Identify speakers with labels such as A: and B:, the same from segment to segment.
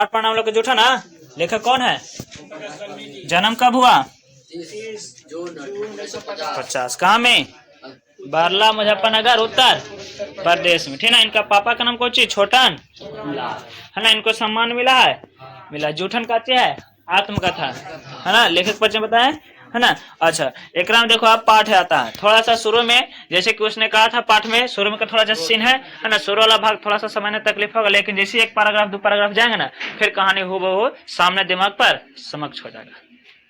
A: पाठ पढ़ना हम लोग का जूठा ना। लेखक कौन है? जन्म कब हुआ? 50। कहाँ में? बारला, मुजफ्फरनगर, उत्तर प्रदेश में। ठीक ना। इनका पापा का नाम कौन ची? छोटन है ना। इनको सम्मान मिला है, मिला। जूठन का चे है आत्मकथा है ना। लेखक परिचय बताए है ना। अच्छा, एक में देखो आप पाठ आता है थोड़ा सा शुरू में, जैसे कि उसने कहा था पाठ में शुरू में का थोड़ा सा सीन है ना। शुरू वाला भाग थोड़ा सा समझने तकलीफ होगा, लेकिन जैसे एक पैराग्राफ दो पैराग्राफ जाएंगे ना, फिर कहानी हूबहू सामने दिमाग पर समक्ष हो जाएगा।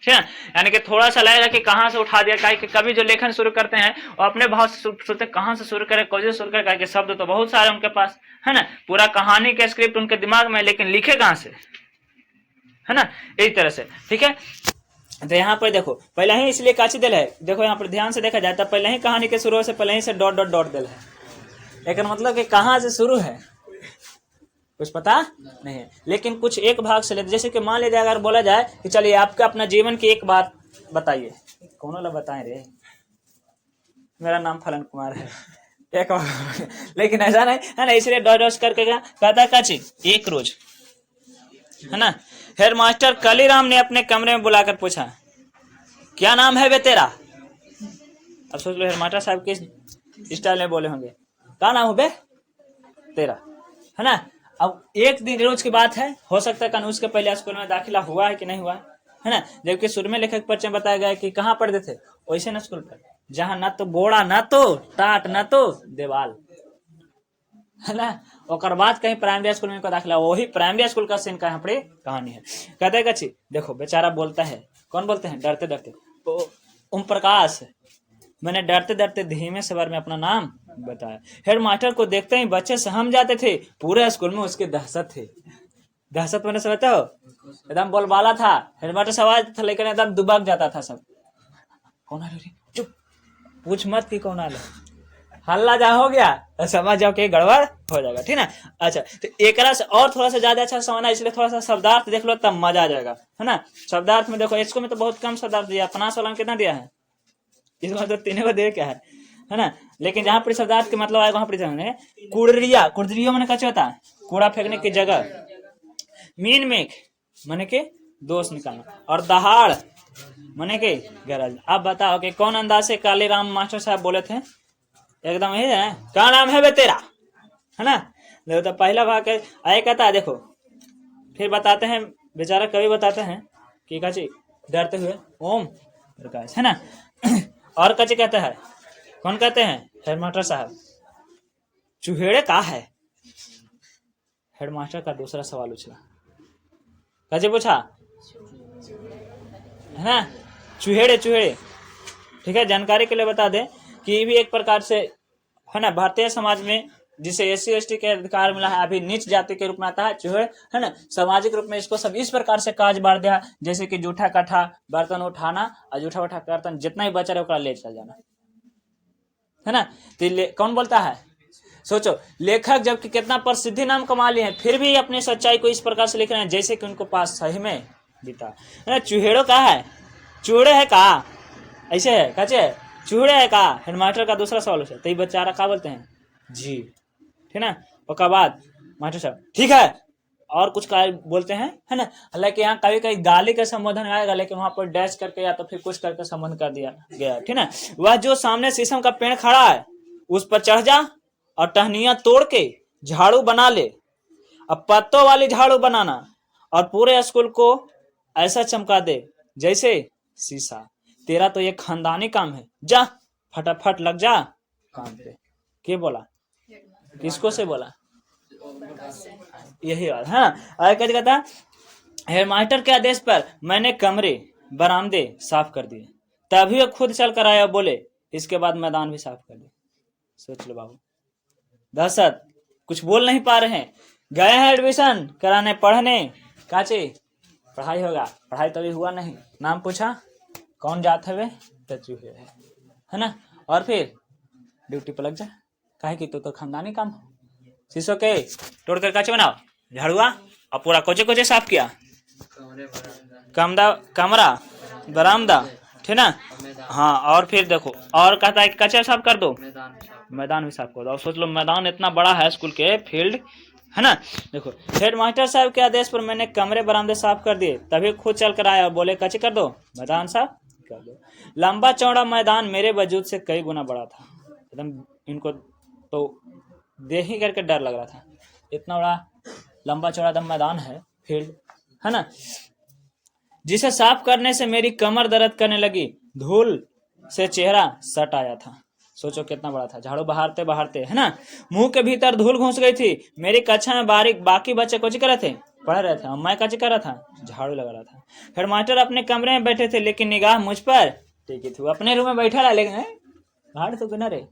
A: ठीक है। यानी कि थोड़ा सा लगेगा कि कहाँ से उठा दिया, काहे कि कभी जो लेखन शुरू करते हैं और अपने भाव से सोचते कहाँ से शुरू करें, कैसे शुरू करें, कि शब्द तो बहुत सारे उनके पास है ना। पूरा कहानी का स्क्रिप्ट उनके दिमाग में, लेकिन लिखे कहाँ से, है ना। इस तरह से। ठीक है। तो यहाँ पर देखो पहले ही इसलिए काची दिल है, देखो यहाँ पर ध्यान से देखा जाए तो पहले ही कहानी के शुरू से पहले ही से डॉट डॉट डॉट दिल है। एक मतलब कि कहाँ से शुरू है कुछ पता नहीं है, लेकिन कुछ एक भाग से लेते, जैसे कि मान लीजिए अगर बोला जाए कि चलिए आपका अपना जीवन की एक बात बताइए, कौन वाला बताएं रे, मेरा नाम फलन कुमार है, एक लेकिन ऐसा नहीं है ना। इसलिए डॉट डॉट करके क्या कहता काची, एक रोज है ना, हेड मास्टर कालीराम ने अपने कमरे में बुलाकर पूछा, क्या नाम है बे तेरा? अब सोच लो हेड मास्टर साहब किस स्टाइल में बोले होंगे, क्या नाम है बे तेरा, है ना। अब एक दिन रोज की बात है, हो सकता है कानून उसके पहले स्कूल में दाखिला हुआ है कि नहीं हुआ है ना। जबकि शुरू में लेखक परिचय बताया गया कि कहाँ पढ़ते थे, वैसे ना स्कूल पर, जहाँ ना तो बोड़ा ना तो टाट ना तो देवाल, है ना। और बाद कहीं प्राइमरी स्कूल में दाखिला, वही प्राइमरी स्कूल का सीन का यहाँ पर कहानी है। कहते हैं कच्ची देखो बेचारा बोलता है, कौन बोलते हैं? डरते डरते ओम प्रकाश। मैंने डरते डरते धीमे स्वर में अपना नाम बताया। हेड मास्टर को देखते ही बच्चे सहम जाते थे, पूरे स्कूल में उसकी दहशत थी। दहशत मैंने समझते हो, एकदम बोलबाला था हेड मास्टर, सवाल था लेकिन एकदम दुबक जाता था सब। कौन आ रही? चुप, पूछ मत कि कौन आ रहा, हल्ला जा हो गया तो समझ जाओ कि गड़बड़ हो जाएगा। ठीक ना। अच्छा, तो एक से और थोड़ा सा ज्यादा अच्छा समझना, इसलिए थोड़ा सा शब्दार्थ देख लो तब मजा आ जाएगा, है ना। शब्दार्थ में देखो इसको में तो बहुत कम शब्दार्थ दिया, 50 वाला कितना दिया है, इसमें तो तीन को दे क्या है ना। लेकिन जहां पर शब्दार्थ के मतलब आएगा वहां पर कुड़रिया, कुड़रिया मैंने कहा होता है कूड़ा फेंकने की जगह, मीन मेघ माने के दोष निकालना, और दहाड़ माने के गरज। अब बताओ कि कौन अंदाज से कालीराम मास्टर साहब बोले थे? एकदम यही है, क्या नाम है बे तेरा, है ना। देखो तो पहला भाग आए कहता है, देखो फिर बताते हैं बेचारा कवि बताते हैं कि काची डरते हुए ओम प्रकाश, है ना। और काची कहता है, कौन कहते हैं? हेडमास्टर साहब। चूहेड़े का है? हेडमास्टर का दूसरा सवाल उछला, काची पूछा, है ना, चूहेड़े चूहेड़े। ठीक है, जानकारी के लिए बता दें कि ये भी एक प्रकार से है ना, भारतीय समाज में जिसे SC ST के अधिकार मिला है, अभी नीच जाति के रूप में आता है चूहे, है ना। सामाजिक रूप में इसको सब इस प्रकार से काज बांट दिया, जैसे कि जूठा कट्ठा बर्तन उठाना और जूठा उठा बर्तन जितना ही बचा रहे ले चल जाना, है ना। तो कौन बोलता है? सोचो, लेखक जबकि कितना प्रसिद्धि नाम कमा लिए हैं, फिर भी अपनी सच्चाई को इस प्रकार से लिख रहे हैं जैसे कि उनको पास सही में बीता, है ना। चूहेड़ो का है, चूड़े है का, ऐसे है कचे चूड़े है का। हेडमास्टर का दूसरा सवाल है, तो ये बेचारा क्या बोलते हैं? जी, ठीक ना। उसके बाद मास्टर साहब ठीक है, और कुछ का बोलते हैं, है ना। हालांकि यहाँ कभी कभी गाली का संबोधन आएगा, लेकिन वहां पर डैश करके या तो फिर कुछ करके संबोधन कर दिया गया, ठीक ना। वह जो सामने शीशम का पेड़ खड़ा है उस पर चढ़ जा और टहनियां तोड़ के झाड़ू बना ले, अब पत्तों वाली झाड़ू बनाना, और पूरे स्कूल को ऐसा चमका दे जैसे शीशा। तेरा तो ये खानदानी काम है, जा फटाफट लग जा काम पे। क्या बोला? किसको से बोला? यही बात है। और क्या कहता, हेडमास्टर के आदेश पर मैंने कमरे बरामदे साफ कर दिए, तभी वो खुद चल कर आया, बोले इसके बाद मैदान भी साफ कर दिए। सोच लो बाबू, दहशत, कुछ बोल नहीं पा रहे हैं, गए हैं एडमिशन कराने पढ़ने, काचे पढ़ाई होगा, पढ़ाई तो अभी हुआ नहीं, नाम पूछा कौन जात है वे, चूहे है ना। और फिर ड्यूटी पर लग जा, काहे कि तो खानदानी काम। शीशो के तोड़ कर काचे बनाओ, झाड़ुआ, और पूरा कोचे कोचे साफ किया, कमरा बरामदा, ठीक ना। हाँ, और फिर देखो और कहता है कच्चा साफ कर दो, मैदान भी साफ कर दो। और सोच लो मैदान इतना बड़ा है स्कूल के फील्ड, है ना। देखो, हेड मास्टर साहब के आदेश पर मैंने कमरे बरामदे साफ कर दिए, तभी खुद चल कर आया और बोले कच्ची कर दो, मैदान साफ कर दो। लंबा चौड़ा मैदान मेरे वजूद से कई गुना बड़ा था। एकदम इनको तो देख ही करके डर लग रहा था, इतना बड़ा लंबा चौड़ा दम मैदान है, फील्ड है ना, जिसे साफ करने से मेरी कमर दर्द करने लगी। धूल से चेहरा सट आया था। सोचो कितना बड़ा था। झाड़ू बहारते बहारते, है ना, मुंह के भीतर धूल घुस गई थी। मेरी कक्षा में बाकी बच्चे कुछ कर रहे थे, पढ़ रहे थे, मैं कुछ कर रहा था, झाड़ू लगा रहा था। फिर मास्टर अपने कमरे में बैठे थे, लेकिन निगाह मुझ पर टिकी थी। अपने रूम में बैठा रहा, लेकिन भाड़ तो गिना रे,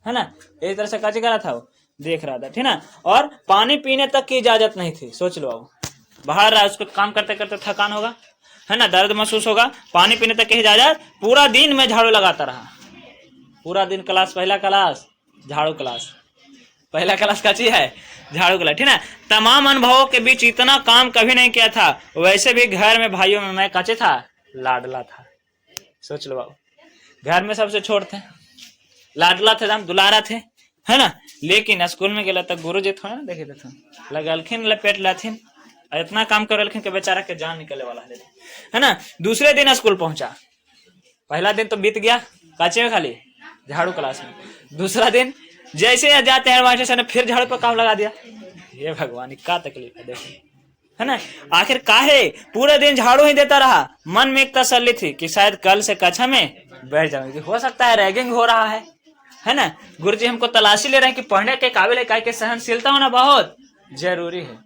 A: है ना, इस तरह से कच कर रहा था, वो देख रहा था, ठीक ना। और पानी पीने तक की इजाजत नहीं थी। सोच लो, अब बाहर रहा, उसको काम करते करते थकान होगा, है ना, दर्द महसूस होगा, पानी पीने तक की इजाजत। पूरा दिन मैं झाड़ू लगाता रहा, पूरा दिन क्लास, पहला क्लास झाड़ू क्लास, पहला क्लास का चीज है झाड़ू क्लास, ठीक ना। तमाम अनुभवों के बीच इतना काम कभी नहीं किया था। वैसे भी घर में भाइयों में मैं कच्चे था, लाडला था। सोच लो बाबू, घर में सबसे छोट थे, लाडला थे, हम दुलारा थे, है ना। लेकिन स्कूल में गया तक गुरु जी थोड़ा ना देखे थे, लगलखिन लपेट लाथिन, इतना काम करलखिन के बेचारा के जान निकले वाला है ना। दूसरे दिन स्कूल पहुंचा, पहला दिन तो बीत गया काचे में खाली झाड़ू क्लास में। दूसरा दिन जैसे जाते हैं मास्टर साहब ने फिर झाड़ू पर काम लगा दिया। ये भगवान क्या तकलीफ है, देखो, है ना। आखिर काहे पूरे दिन झाड़ू ही देता रहा। मन में एक तसल्ली थी कि शायद कल से कक्षा में बैठ जाऊंगी, हो सकता है रैगिंग हो रहा है ना। गुरुजी हमको तलाशी ले रहे हैं कि पढ़ने के काबिल है, काहे कि सहनशीलता होना बहुत जरूरी है।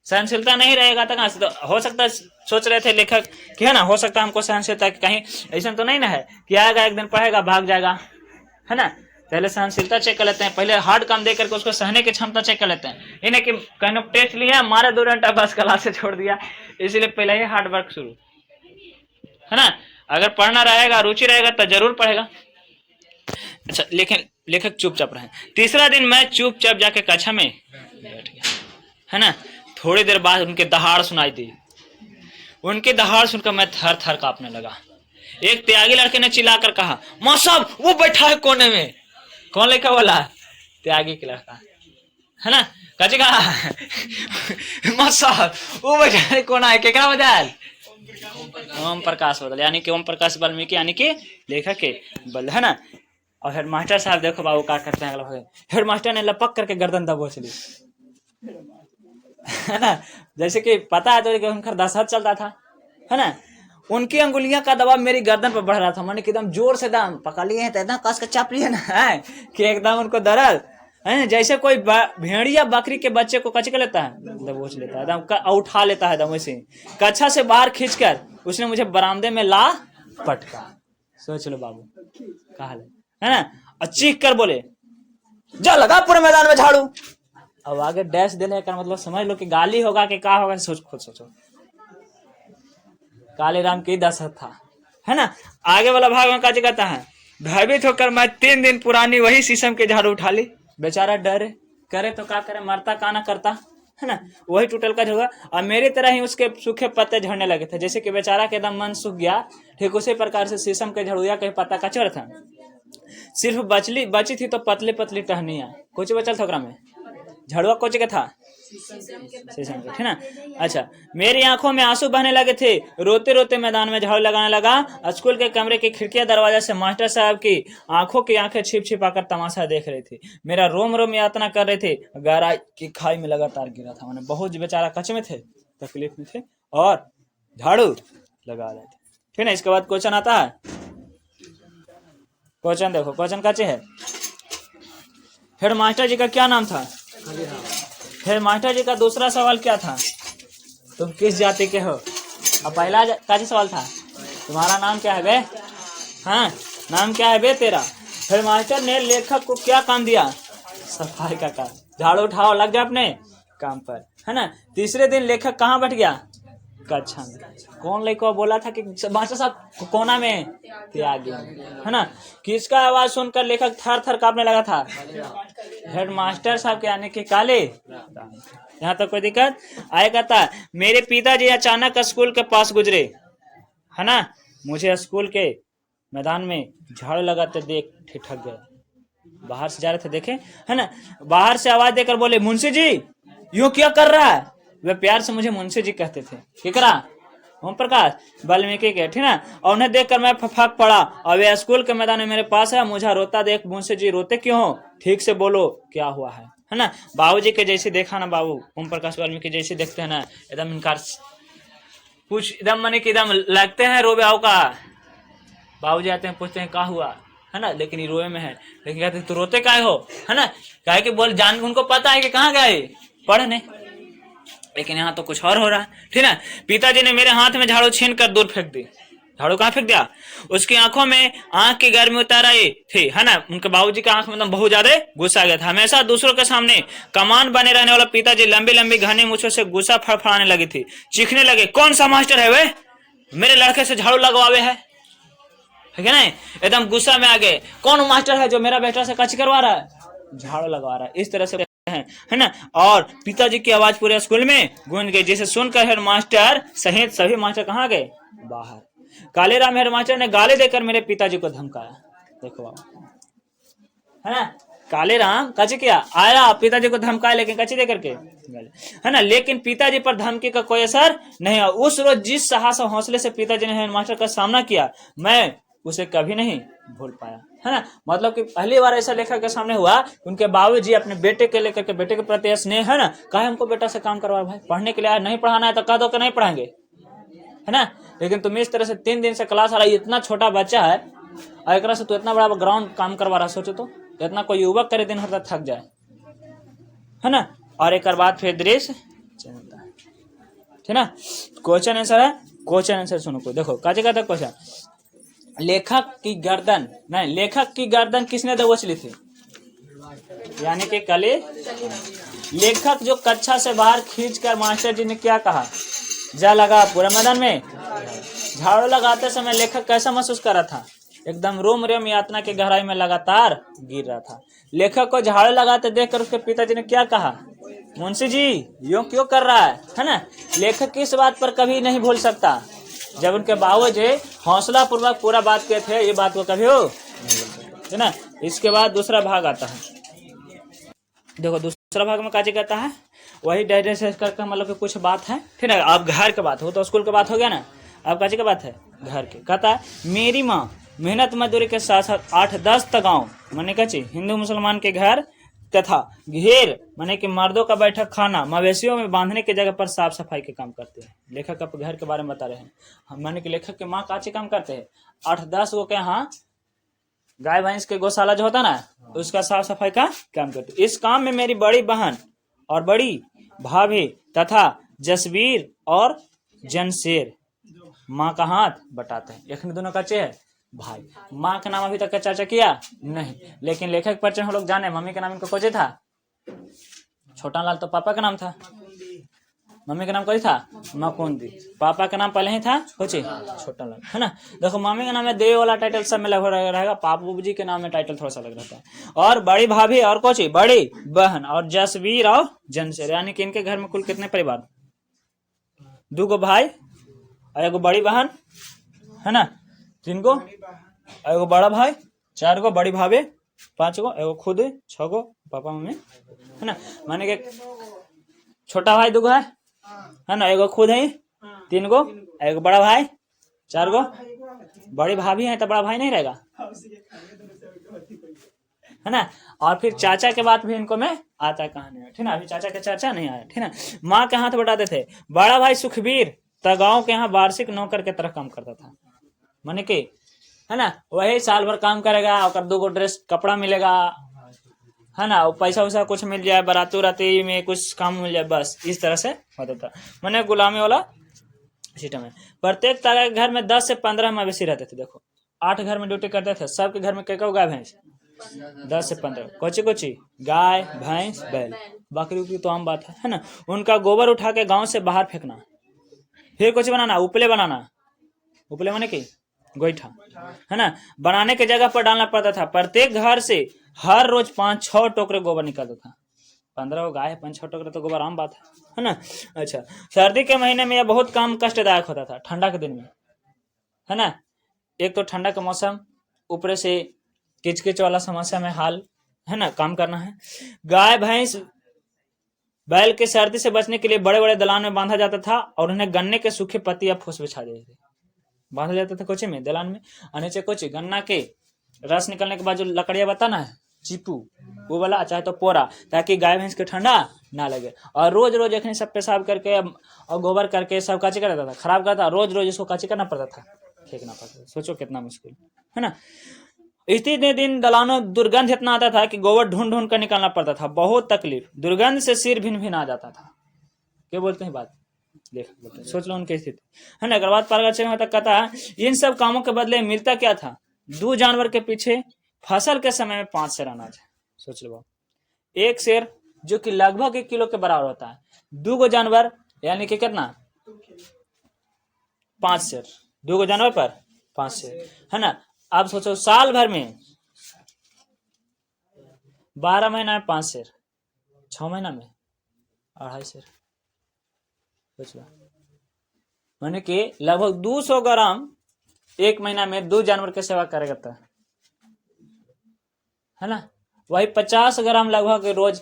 A: सहनशीलता नहीं रहेगा तो कहां से, तो हो सकता है, सोच रहे थे लेखक कि है ना, हो सकता है हमको सहनशीलता की कहीं ऐसा तो नहीं ना है कि आएगा एक दिन पढ़ेगा भाग जाएगा, है ना। पहले सहनशीलता चेक कर लेते हैं, पहले हार्ड काम दे करके उसको सहने की क्षमता चेक कर लेते हैं। इन्हें कि कहने टेस्ट लिया, मारे 2 घंटा बस क्लास से छोड़ दिया, इसीलिए पहले ही हार्ड वर्क शुरू, है ना। अगर पढ़ना रहेगा, रुचि रहेगा तो जरूर पढ़ेगा। अच्छा, लेकिन लेखक चुपचाप रहे। तीसरा दिन मैं चुपचाप जाके कक्षा में बैठ गया, है ना। थोड़ी देर बाद उनके दहाड़ सुनाई दी। उनकी दहाड़ सुनकर मैं थर थर कांपने लगा। एक त्यागी लड़के ने चिल्लाकर कहा, माँ साहब वो बैठा है कोने में। कौन लड़का बोला? त्यागी के लड़का, है ना। कची कहा माँ साहब वो बैठा है कोना है, क्या बदल? ओम प्रकाश बदल, यानी कि ओम प्रकाश वाल्मीकि, यानी कि लेखक के बल, है ना। और हेड मास्टर साहब देखो बाबू क्या करते हैं। हेड मास्टर ने लपक करके गर्दन दबोच ली, है ना। जैसे कि पता है तो कि उनका दशहत चलता था, है ना। उनकी अंगुलियां का दबाव मेरी गर्दन पर बढ़ रहा था। मैंने एकदम जोर से दम पकड़ लिए हैं, तो एकदम कस के चाप लिए ना, है कि एकदम उनको दर्द, है जैसे कोई भेड़िया बकरी के बच्चे को कच के लेता है, दबोच लेता है, एकदम उठा लेता है, एकदम वैसे कक्षा से बाहर खींचकर उसने मुझे बरामदे में ला पटका। सोच लो बाबू कहा है ना। और चीख कर बोले, जा लगा पूरे मैदान में झाड़ू। अब आगे डैश देने का मतलब समझ लो कि गाली होगा कि क्या होगा, सोच खुद सोचो। काले राम की दशरथ था, है ना। आगे वाला भाग में काजी कहता है, भयभीत होकर मैं 3 दिन पुरानी वही शीशम के झाड़ू उठा ली। बेचारा डरे, करे तो क्या करे, मरता का ना करता, है ना। वही टूटल का होगा, और मेरी तरह ही उसके सूखे पत्ते झड़ने लगे थे। जैसे कि बेचारा के एकदम मन सूख गया, ठीक उसी प्रकार से शीशम के झाड़ुआ के पत्ता कचर था। सिर्फ बची थी तो पतली पतली टहनिया। कुछ बचल था में, झाड़ुआ कोच के था शीशम के, ठीक ना। अच्छा, मेरी आंखों में आंसू बहने लगे थे। रोते रोते मैदान में झाड़ू लगाने लगा। स्कूल के कमरे की खिड़कियां दरवाजा से मास्टर साहब की आंखों की आंखें छिप छिपाकर तमाशा देख रही थी। मेरा रोम रोम यातना कर रहे थे। गहराई की खाई में लगातार गिरा था। मैंने बहुत बेचारा कच्चे में थे, तकलीफ में थे और झाड़ू लगा रहे थे, ठीक है। इसके बाद क्वेश्चन आता है। क्वेश्चन देखो, क्वेश्चन कच्चे है। हेड मास्टर जी का क्या नाम था? हेड मास्टर जी का दूसरा सवाल क्या था? तुम किस जाति के हो? और पहला का सवाल था, तुम्हारा नाम क्या है बे? हाँ, नाम क्या है बे तेरा? हेड मास्टर ने लेखक को क्या काम दिया? सफाई का काम। झाड़ू उठाओ, लग गया अपने काम पर, है ना। तीसरे दिन लेखक कहाँ बैठ गया? कक्षा में। कौन लड़का बोला था कि मास्टर साहब कोना में? त्यागी, है ना। किसका आवाज सुनकर लेखक थर थर कांपने लगा था? हेड मास्टर साहब के, यानी कि काले। यहाँ तक कोई दिक्कत आएगा था। मेरे पिताजी अचानक स्कूल के पास गुजरे, है ना। मुझे स्कूल के मैदान में झाड़ू लगाते देख ठिठक गए। बाहर से जा रहे थे, देखे, है ना। बाहर से आवाज देकर बोले, मुंशी जी यो क्या कर रहा है? वे प्यार से मुझे मुंशी जी कहते थे। केकरा? ओम प्रकाश वाल्मीकि के, ठीक ना। और उन्हें देखकर मैं फफक पड़ा और वे स्कूल के मैदान में मेरे पास है। मुझे रोता देख मुंशी जी रोते क्यों हो? ठीक से बोलो क्या हुआ है ना। बाबूजी के जैसे देखा ना बाबू, ओम प्रकाश वाल्मीकि जैसे देखते हैं ना, एकदम इनकार कुछ एकदम माने कि एकदम लगते हैं रोवे आओ का। बाबूजी आते हैं पूछते हैं क्या हुआ है ना, लेकिन ये रोए में है। लेकिन कहते हैं, तू रोते काहे हो है ना, काहे कि बोल जान उनको पता है कि कहाँ गए पढ़ने, लेकिन यहाँ तो कुछ और हो रहा है, ठीक है। पिताजी ने मेरे हाथ में झाड़ू छीन कर दूर फेंक दी। झाड़ू कहाँ फेंक दिया? उसकी आंखों में आंख की गर्मी उतर आई थी, है ना। उनके बाबूजी का आंख में एकदम बहुत ज्यादा गुस्सा आ गया था। हमेशा दूसरों के सामने कमान बने रहने वाला पिताजी लंबी लंबी घनी मूछों से गुस्सा फड़फड़ाने लगी थी। चीखने लगे, कौन सा मास्टर है वे, मेरे लड़के से झाड़ू लगवावे है ना। एकदम गुस्सा में आ गए, कौन मास्टर है जो मेरा बेटा से कच करवा रहा है, झाड़ू लगवा रहा है, इस तरह से है ना। और पिताजी की आवाज पूरे स्कूल में गूंज गई, जिसे सुनकर हेड मास्टर सहित सभी मास्टर कहाँ गए? बाहर। कालेराम हेड मास्टर ने गाली देकर मेरे पिताजी को धमकाया। देखो है ना, कालेराम कची किया, आया पिताजी को धमकाया, लेकिन कची दे करके, है ना। लेकिन पिताजी पर धमकी का कोई असर नहीं हुआ। उस रोज जिस साहस और हौसले से पिताजी ने हेड मास्टर का सामना किया, मैं उसे कभी नहीं भूल पाया, है ना। मतलब कि पहली बार ऐसा लेखक के सामने हुआ, उनके बाबूजी अपने बेटे के लेकर के, बेटे के प्रति स्नेह, है ना, कहा हमको बेटा से काम करवा भाई, पढ़ने के लिए आया, नहीं पढ़ाना है तो कह दो कि नहीं पढ़ाएंगे, है ना। लेकिन तुम इस तरह से 3 दिन से क्लास आ रहा है, इतना छोटा बच्चा है और एक से तू इतना बड़ा ग्राउंड काम करवा रहा, सोचो तो इतना कोई युवक करे दिन भर थक जाए, है ना। और एक बाद फिर दृश्य चलता है, ठीक ना। क्वेश्चन आंसर है, क्वेश्चन आंसर सुनो को, देखो काजे का क्वेश्चन, लेखक की गर्दन नहीं, लेखक की गर्दन किसने दबोच थी? यानी कि कली। लेखक जो कक्षा से बाहर खींचकर मास्टर जी ने क्या कहा? जा लगा पूरे मैदान में। झाड़ू लगाते समय लेखक कैसा महसूस कर रहा था? एकदम रोम रेम यातना की गहराई में लगातार गिर रहा था। लेखक को झाड़ू लगाते देखकर उसके पिताजी ने क्या कहा? मुंशी जी यूं क्यों कर रहा है ना। लेखक की इस बात पर कभी नहीं भूल सकता, जब उनके बाबूजी हौसला पूर्वक पूरा बात किए थे, ये बात को कभी हो, है ना। इसके बाद दूसरा भाग आता है, देखो दूसरा भाग में काजी कहता है, वही डाइजेस्ट करके मतलब कि कुछ बात है, ठीक है। अब घर के बात हो तो स्कूल के बात हो गया ना, अब काजी का बात है घर के। कहता है, मेरी माँ मेहनत मजदूरी के साथ साथ 8-10 गाँव माने कची हिंदू मुसलमान के घर तथा घेर माने कि मर्दों का बैठक खाना, मवेशियों में बांधने की जगह पर साफ सफाई के काम करते हैं। लेखक अब घर के बारे में बता रहे हैं, माने कि लेखक के माँ काचे काम करते हैं, 8-10 गो के यहाँ गाय भैंस के गौशाला जो होता ना, उसका साफ सफाई का काम करते। इस काम में मेरी बड़ी बहन और बड़ी भाभी तथा जसवीर और जनशेर माँ का हाथ बटाते हैं। एक दोनों कच्चे है भाई। माँ का नाम अभी तक का चर्चा किया नहीं, लेकिन लेखक परिचय हम लोग जाने। मम्मी का नाम इनको कोचे था? छोटा लाल तो पापा का नाम था, मम्मी का नाम कोई था? मकुंदी। पापा का नाम पहले ही था कोचे छोटा लाल, है ना। देखो मम्मी का नाम है देव वाला टाइटल सब में लग रहेगा, पापू जी के नाम में टाइटल थोड़ा सा लग रहता है। और बड़ी भाभी और कोची बड़ी बहन और जसवीर और जनशेर, यानी कि इनके घर में कुल कितने परिवार? 2 गो भाई और 1 गो बड़ी बहन, है ना, 3 गो, 1 गो बड़ा भाई, 4 गो बड़ी भाभी, 5 गो, 1 गो खुद, 6 गो पापा मम्मी, है ना। माने कि छोटा भाई 2 गो है ना, 1 गो खुद है, 3 गो, 1 गो बड़ा भाई, 4 गो बड़ी भाभी है, तो बड़ा भाई नहीं रहेगा, है ना। और फिर चाचा के बात भी इनको में आता है कहानी में, ठीक ना। अभी चाचा के चर्चा नहीं आया, ठीक ना। माँ के हाथ बटाते थे। बड़ा भाई सुखबीर गाँव के यहाँ वार्षिक नौकर के तरह काम करता था, माने कि, है ना, वही साल भर काम करेगा और 2 गो ड्रेस कपड़ा मिलेगा, है ना, पैसा वैसा कुछ मिल जाए, बराती उराती में कुछ काम मिल जाए, बस इस तरह से होता था। मैंने गुलामी वाला सिस्टम है। प्रत्येक तारा के घर में 10 से 15 मवेशी रहते थे। देखो 8 घर में ड्यूटी करते थे, सबके घर में क्या गाय भैंस 10 से 15, कोची कोची गाय भैंस बैल बकरी उकरी तो आम बात है ना। उनका गोबर उठा के गाँव से बाहर फेंकना, फिर कुछ बनाना, उपले बनाना, उपले माने की गोईठा, है ना, बनाने की जगह पर डालना पड़ता था। प्रत्येक घर से हर रोज 5-6 टोकरे गोबर निकलता था। 15 गाय 5-6 टोकरे तो गोबर आम बात है ना। अच्छा, सर्दी के महीने में यह बहुत काम कष्टदायक होता था। ठंडा के दिन में, है ना, एक तो ठंडा का मौसम, ऊपर से किचकिच वाला समस्या में हाल, है ना, काम करना है। गाय भैंस बैल के सर्दी से बचने के लिए बड़े बड़े दलान में बांधा जाता था और उन्हें गन्ने के सूखे पत्ती या फूस बिछा देते थे। बांधा जाता था कोची में, दलान में, और नीचे कोची गन्ना के रस निकलने के बाद जो लकड़िया बताना है चीपू, वो वाला, चाहे तो पोरा, ताकि गाय भैंस के ठंडा ना लगे। और रोज रोज एक सब पेशाब करके और गोबर करके सब काची कर देता था, खराब करता, रोज रोज इसको काची करना पड़ता था, फेंकना पड़ता था। सोचो कितना मुश्किल है ना। इतने दिन दलानों दुर्गंध इतना आता था कि गोबर ढूंढ ढूंढ कर निकालना पड़ता था, बहुत तकलीफ, दुर्गंध से सिर भिन भिन आ जाता था। क्या बोलते हैं बात, देख बोलते हैं, सोच लो उनकी स्थिति है ना। अग्रवाल पारगच्छे में कहता है इन सब कामों के बदले मिलता क्या था, 2 जानवर के पीछे फसल के समय में 5 सेर अनाज। सोच लो, 1 सेर जो कि लगभग 1 किलो के बराबर होता है, 2 जानवर यानी कि कितना, 5 सेर, 2 जानवर पर 5 सेर है ना। आप सोचो साल भर में 12 महीना में 5 सेर, 6 महीना में 2.5 सेर। सोच लो, माने कि लगभग 200 ग्राम 1 महीना में 2 जानवर की सेवा करेगा है ना। वही 50 ग्राम लगभग रोज,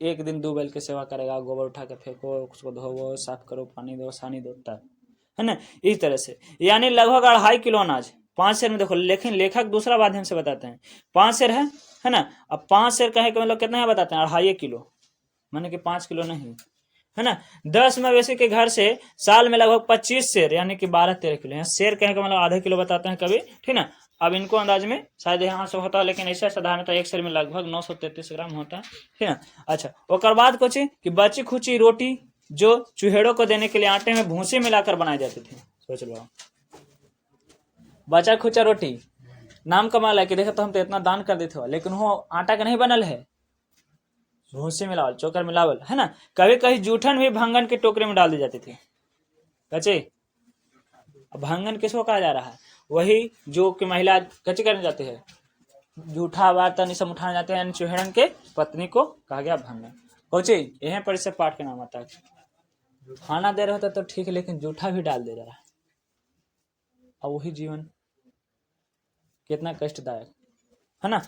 A: एक दिन 2 बैल की सेवा करेगा, गोबर उठा के फेंको, उसको धोवो, साफ करो, पानी दो, सानी दो, तब है ना। इस तरह से यानी लगभग 2.5 किलो अनाज 5 सेर में। देखो लेकिन लेखक दूसरा माध्यम से बताते हैं 5 सेर है ना। अब 5 सेर कहे कि मतलब कितना है बताते हैं, 2.5 किलो, माने कि 5 किलो नहीं है ना। 10 मवेशी के घर से साल में लगभग 25 सेर यानी कि 12-13 किलो। यहाँ सेर कहे मतलब आधा किलो बताते हैं कभी, ठीक ना। अब इनको अंदाज में शायद यहाँ से होता है, लेकिन ऐसा साधारणतः 1 सेर में लगभग 933 ग्राम होता है, ठीक है। अच्छा, और बाद कुछ कि बची खुची रोटी जो चूहेड़ों को देने के लिए आटे में भूसी मिलाकर बनाई जाती थी। सोच लो, बचा खुचा रोटी, नाम कमाल है कि देखो तो हम तो इतना दान कर देते हो, लेकिन वो आटा का नहीं बनल है, भूसी मिलावल, चोकर मिलावल है ना। कभी कभी जूठन भी भांगन के टोकरे में डाल दी जाती थी। कच्चे भांगन किसको कहा जा रहा है, वही जो कि महिला कच्ची करने जाती है, जूठा वार्तन ये सब उठाने जाते हैं, चूहेड़न के पत्नी को कहा गया भांगन। कोची यहीं पर इससे पाठ का नाम आता है। खाना दे रहे होता तो ठीक है, लेकिन जूठा भी डाल दे रहा है, और वही जीवन कितना कष्टदायक है ना।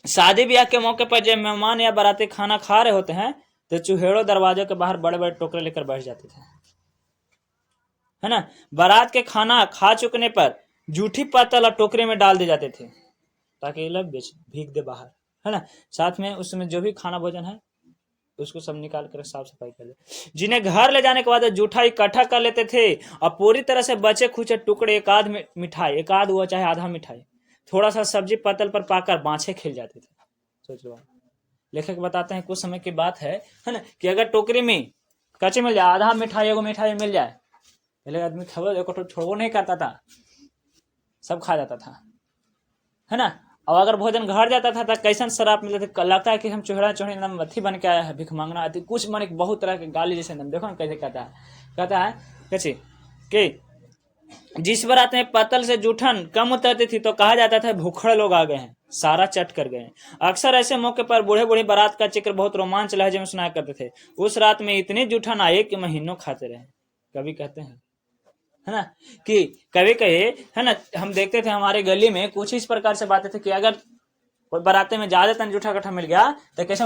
A: शादी ब्याह के मौके पर जब मेहमान या बाराती खाना खा रहे होते हैं तो चूहेड़ों दरवाजे के बाहर बड़े बड़े टोकरे लेकर बैठ जाते थे, है ना। बारात के खाना खा चुकने पर जूठी पत्तल और टोकरे में डाल दिए जाते थे ताकि ये लोग भीग दे बाहर, है ना। साथ में उसमें जो भी खाना भोजन है उसको सब निकाल कर साफ सफाई कर दे। जिन्हें घर ले जाने के बाद जूठा इकट्ठा कर लेते थे और पूरी तरह से बचे खुचे टुकड़े, एक आध मिठाई, एक आध हुआ चाहे आधा मिठाई, थोड़ा सा सब्जी पत्तल पर पाकर बाछे खिल जाते थे। सोच लो, लेखक बताते हैं कुछ समय की बात है ना, कि अगर टोकरी में कच्चे मिल जाए, आधा मिठाई एगो मिठाई मिल जाए, पहले आदमी खबर छोड़ो नहीं करता था, सब खा जाता था, है ना। और अगर भोजन घर जाता था तो कैसन शराब मिलते थे, लगता है कि हम चूहड़ा चूहड़ी एकदम अथी बन के आया है, भिख मांगना आती, कुछ मन बहुत तरह के गाली जैसे एकदम। देखो ना कैसे कहता है कैसे कि जिस बारात में पत्तल से जूठन कम उतरती थी तो कहा जाता था भूखड़े लोग आ गए हैं, सारा चट कर गए। अक्सर ऐसे मौके पर बूढ़े बूढ़ी बारात का जिक्र बहुत रोमांच लहजे में सुनाया करते थे। उस रात में इतनी जूठन आए कि महीनों खाते रहे। कभी कहते हैं है ना, कि कभी कहे है ना, हम देखते थे हमारे गली में कुछ इस प्रकार से बातें थे कि अगर कोई बाराते में ज्यादा तन जूठा कट्ठा मिल गया तो कैसे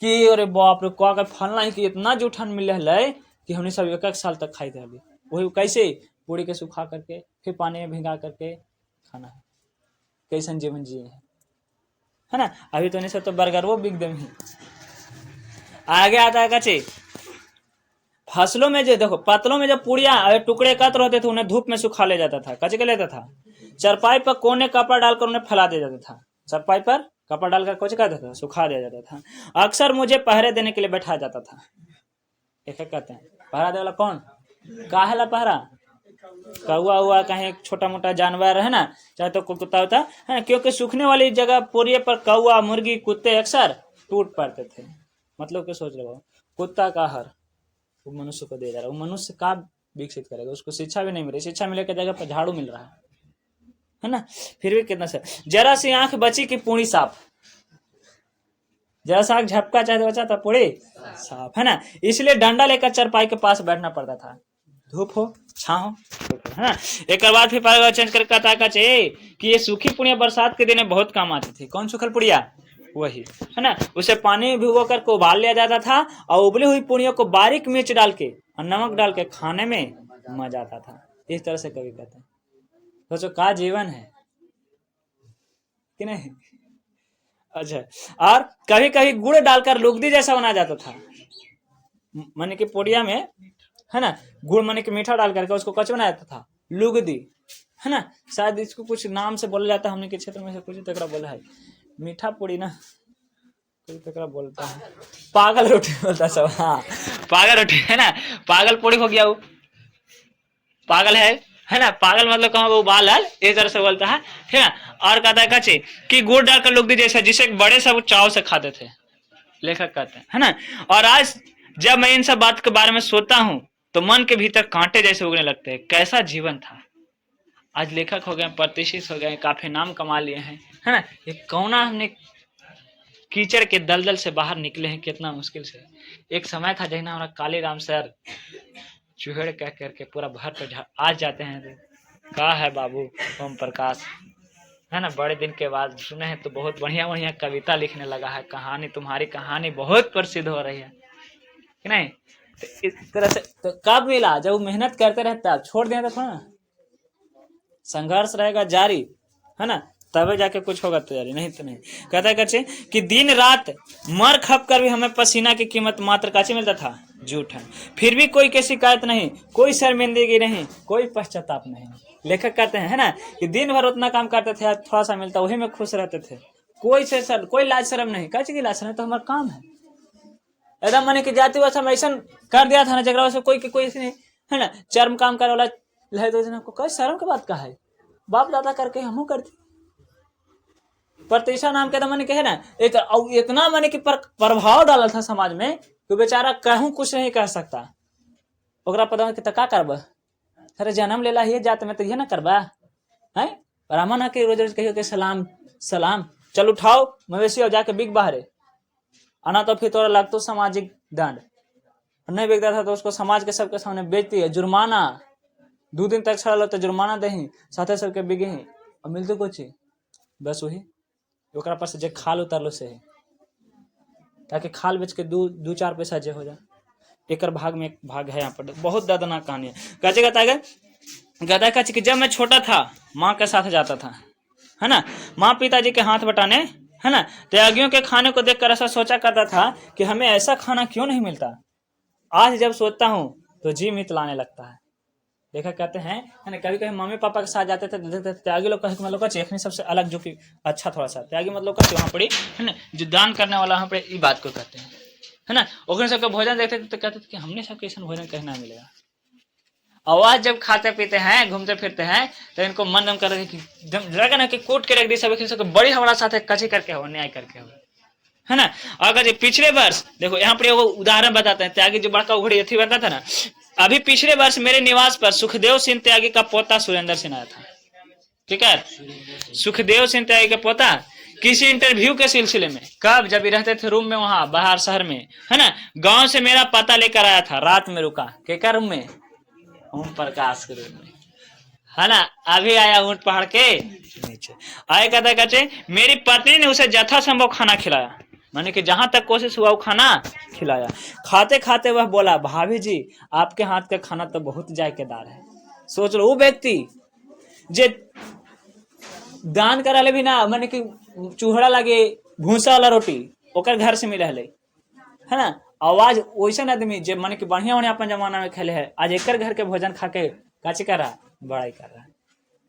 A: कि अरे बाप रे क्या कर फलना ही कि इतना जूठन मिल रहा है कि हमने सब 1-1 साल तक खाई थे। वही कैसे पूरी के सुखा करके फिर पानी में भिंगा करके खाना है, कैसन जीवन जिए है ना। अभी तो नहीं सब तो बर्गर वो बिक दम ही आगे आता है। कच्चे फसलों में जो देखो पतलों में जब पुड़िया टुकड़े एकत्र होते थे उन्हें धूप में सुखा ले जाता था, कच्चे के लेता था। चरपाई पर कोने कपड़ा डालकर उन्हें फैला दिया जाता था, चरपाई पर कपड़ा डालकर कुछ कहता था, सुखा दिया जाता था। अक्सर मुझे पहरे देने के लिए बैठाया जाता था। एक कहते हैं पहरा दे वाला कौन, काहे ला पहरा, कौआ हुआ कहीं छोटा मोटा जानवर है ना, चाहे तो कुत्ता होता है, क्योंकि सूखने वाली जगह पोरिये पर कौआ मुर्गी कुत्ते अक्सर टूट पड़ते थे। मतलब क्या सोच रहे हो, कुत्ता का आहार वो मनुष्य को दे जा रहा है, वो मनुष्य का विकसित करेगा, उसको शिक्षा भी नहीं मिल रही, शिक्षा मिलने की जगह पर झाड़ू मिल रहा है ना। फिर भी कितना से जरा सी आंख बची कि पूरी साफ, जरा सा आंख झपका चाहे बचा था पूरी साफ, है ना। इसलिए डंडा लेकर चरपाई के पास बैठना पड़ता था, धूप हो छां हो, है ना। एक बाद फिर चेंज कर कहता कि ये सूखी पुड़िया बरसात के दिन में बहुत काम आती थी। कौन सूखल पुड़िया, वही है ना। उसे पानी में भिगो कर उबाल लिया जाता था और उबली हुई पूड़ियों को बारीक मिर्च डाल के और नमक डाल के खाने में मजा आता था। इस तरह से कवि कहते हैं। सोचो का जीवन है कि नहीं। अच्छा, और कभी कभी गुड़ डालकर लुगदी जैसा बनाया जाता था। माने की पोड़िया में है ना गुड़ माने की मीठा डाल करके उसको कच बनाया जाता था, लुगदी है ना। शायद इसको कुछ नाम से बोला जाता है, हमने के क्षेत्र में से कुछ तकरा बोला है मीठा पूड़ी ना, कोई तकरा बोलता है पागल रोटी बोलता सब। हाँ पागल रोटी है ना, पागल पूड़ी हो गया वो, पागल है ना। पागल मतलब कहाँ वो उबाल इस तरह से बोलता है, ठीक है। और कहता है कच्चे कि गुड़ डालकर लुगदी जैसा, जिसे बड़े सब चाव से खाते थे, लेखक कहते हैं है ना। और आज जब मैं इन सब बात के बारे में सोचता हूँ तो मन के भीतर कांटे जैसे उगने लगते हैं। कैसा जीवन था। आज लेखक हो गए, प्रतिष्ठित हो गए, काफी नाम कमा लिए हैं, है ना। ये कौना हमने कीचड़ के दलदल से बाहर निकले हैं, कितना मुश्किल से। एक समय था जहाँ हमारा कालीराम सर चूहेड़ कह करके पूरा भर पर आज जाते हैं। का है बाबू ओम प्रकाश, है ना। बड़े दिन के बाद सुने हैं तो बहुत बढ़िया बढ़िया कविता लिखने लगा है। कहानी, तुम्हारी कहानी बहुत प्रसिद्ध हो रही है कि नहीं। तो इस तरह से तो कब मिला, जब मेहनत करते रहता, छोड़ दिया था ना, संघर्ष रहेगा जारी, है ना, तभी जाके कुछ होगा तैयारी, नहीं तो नहीं। कहता है कच्चे कि दिन रात मर खप कर भी हमें पसीना की कीमत मात्र काचे मिलता था, जूठन। फिर भी कोई की शिकायत नहीं, कोई शर्मिंदगी नहीं, कोई पश्चाताप नहीं। लेखक कहते हैं है ना कि दिन भर उतना काम करते थे, थोड़ा सा मिलता वही में खुश रहते थे। कोई लाज शर्म नहीं। कैसे की लाज शर्म, तो हमारा काम है एकदम। मैंने की जाति व्यवस्था में ऐसा कर दिया था ना, जगह से कोई नहीं है ना, चर्म काम करे वाला है तो कोई शर्म की बात का है। बाप दादा करके हमू करते, प्रतिष्ठा नाम के मैंने कहे ना इतना मैंने कि प्रभाव डाला था समाज में कि बेचारा कहूँ कुछ नहीं कह सकता। ओकरा पता है कि का करब, अरे जन्म लेला ही जात में तो ये ना करबा है। ब्राह्मण आके रोज रोज कहियो कि सलाम सलाम, चल उठाओ मवेशी और जाके बिक बाहरे आना, तो फिर तोरा लगतो सामाजिक दंड। नहीं बिकता था तो उसको समाज के सबके सामने बेचती है, जुर्माना 2 दिन तक छड़ा लो तो जुर्माना दही, साथे सबके बिगे ही और मिलते कुछ बस वही ओकरा पास जे खाल उतारलो से है, ताकि खाल बेच के दू 4 पैसा जे हो जाए। एक भाग में एक भाग है यहाँ पर, बहुत दर्दनाक कहानी है। कैसे कहता है कि जब मैं छोटा था माँ के साथ जाता था, है ना, माँ पिताजी के हाथ बटाने, है ना, त्यागियों के खाने को देखकर ऐसा सोचा करता था कि हमें ऐसा खाना क्यों नहीं मिलता। आज जब सोचता हूँ तो जी मित लाने लगता है। लेखक कहते हैं है ना, कभी कभी मम्मी पापा के साथ जाते थे, देखते थे त्यागी लोग कहे मतलब का सबसे अलग जो कि अच्छा थोड़ा सा त्यागी मतलब का वहाँ पड़ी है ना, जो दान करने वाला वहाँ पर ये बात को कहते हैं, है ना। ओकरे सबका भोजन देखते थे तो कहते थे कि हमने सबके ऐसा भोजन कहना मिलेगा। आवाज जब खाते पीते हैं घूमते फिरते हैं तो इनको मन दम कर रहे कि लगा ना कि कोट के रख दी सब बड़ी हमारा साथ कची करके हो, न्याय करके हो, है ना। अगर पिछले वर्ष देखो यहाँ पर उदाहरण बताते हैं, त्यागी जो बड़का उघड़ी अथी बनता था ना, अभी पिछले वर्ष मेरे निवास पर सुखदेव सिंह त्यागी का पोता सुरेंद्र सिंह आया था। ठीक है, सुखदेव सिंह त्यागी का पोता किसी इंटरव्यू के सिलसिले में, कब, जब रहते थे रूम में वहां बाहर शहर में, है ना, गांव से मेरा पता लेकर आया था। रात में रुका के रूम में, ओम प्रकाश के रूम में, है ना। अभी आया ऊंट पहाड़ के नीचे आए, कहते मेरी पत्नी ने उसे यथासंभव खाना खिलाया, माने कि जहां तक कोशिश हुआ वो खाना खिलाया। खाते खाते वह बोला, भाभी जी आपके हाथ का खाना तो बहुत जायकेदार है। सोच लो वो व्यक्ति जे दान करा ले भी ना, माने कि चूहड़ा लगे भूसा वाला रोटी ओकर घर से मिले है ना। आवाज वैसा आदमी जे माने कि बढ़िया बढ़िया अपन जमाना में खेले है, आज एक घर के भोजन खा के काची कर रहा, बड़ाई कर रहा है,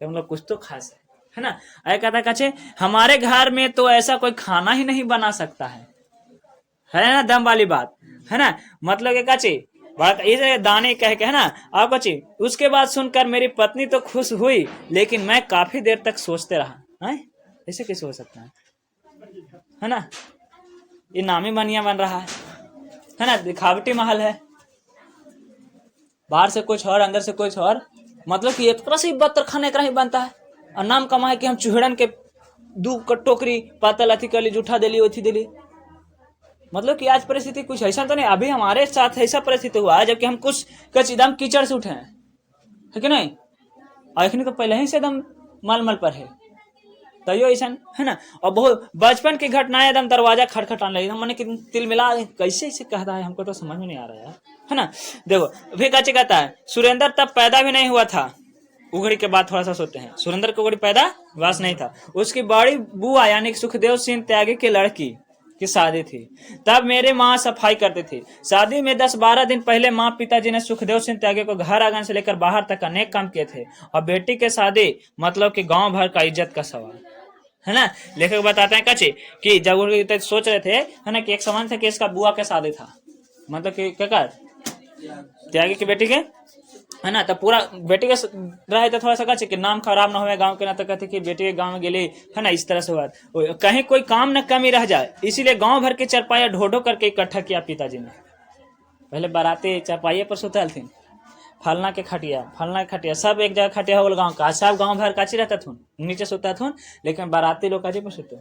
A: तो हम लोग कुछ तो खास है ना। आए कहता कचे हमारे घर में तो ऐसा कोई खाना ही नहीं बना सकता है ना, दम वाली बात है ना। मतलब कचे बात इसे दाने कह के है ना। आप कचे उसके बाद सुनकर मेरी पत्नी तो खुश हुई, लेकिन मैं काफी देर तक सोचते रहा, है ऐसे कैसे हो सकता है ना। ये नामी बनिया बन रहा है ना, दिखावटी महल है, बाहर से कुछ और अंदर से कुछ और। मतलब कि एक तरह से बदतर खाने का ही बनता है और नाम कमा है कि हम चूहड़न के 2 टोकरी पातल अथी कर ली, जूठा दिली उथी दिली। मतलब कि आज परिस्थिति कुछ ऐसा तो नहीं, अभी हमारे साथ ऐसा परिस्थिति हुआ है जबकि हम कुछ एकदम कीचड़ से उठे हैं, है कि नहीं। और तो पहले ही से एकदम मलमल पर है। तैयो ऐसा है ना। और बहुत बचपन की घटनाएं एकदम दरवाजा खटखटाने लगी, मैंने कि तिल मिला कैसे ऐसे कहता है, हमको तो समझ में नहीं आ रहा है ना। देखो फिर कच्चे कहता है सुरेंद्र तब पैदा भी नहीं हुआ था। उघड़ी के बाद थोड़ा सा सोते हैं, सुरेंद्र को उघड़ी पैदा वास नहीं था। उसकी बड़ी बुआ यानी कि सुखदेव सिंह त्यागी की लड़की की शादी थी। तब मेरे माँ सफाई करते थे। शादी में 10-12 दिन पहले माँ पिताजी ने सुखदेव सिंह त्यागी को घर आंगन से लेकर बाहर तक अनेक काम किए थे। और बेटी के शादी मतलब कि गांव भर का इज्जत का सवाल है ना। लेखक बताते हैं कच्चे कि जब वो सोच रहे थे है ना कि एक समान था कि इसका बुआ के शादी था, मतलब कि क्या कर त्यागी की बेटी के है ना। तो पूरा बेटी के रहे तो थोड़ा सा कच्चे कि नाम खराब ना हो गांव के ना, तो कहते कि बेटी के गांव में गेली है ना, इस तरह से बात कहीं कोई काम न कमी रह जाए, इसीलिए गांव भर के चरपाया ढो ढो करके इकट्ठा किया पिताजी ने। पहले बाराती चरपाइये पर सुतल थी, फलना के खटिया सब एक जगह खटिया हो गाँव का, सब गाँव भर काची रहता थून नीचे सुता थून, लेकिन बाराती लोग काची पर सुते।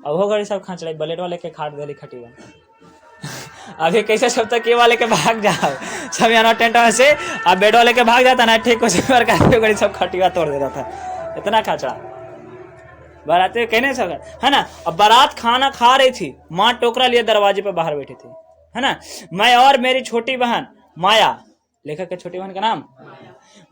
A: अब हो गई सब खाँच रही ब्लेड वाले के खाट दिली खटिया। अभी कैसे सब तक के वाले के भाग जाओ सब यहाँ टेंट में से, अब बेड वाले के भाग जाता ना ठीक हो सब खटिया तोड़ देता था, इतना खाचड़ा बाराती कहने सब है ना। अब बारात खाना खा रही थी, माँ टोकरा लिए दरवाजे पर बाहर बैठी थी है ना। मैं और मेरी छोटी बहन माया, लेखक के छोटी बहन का नाम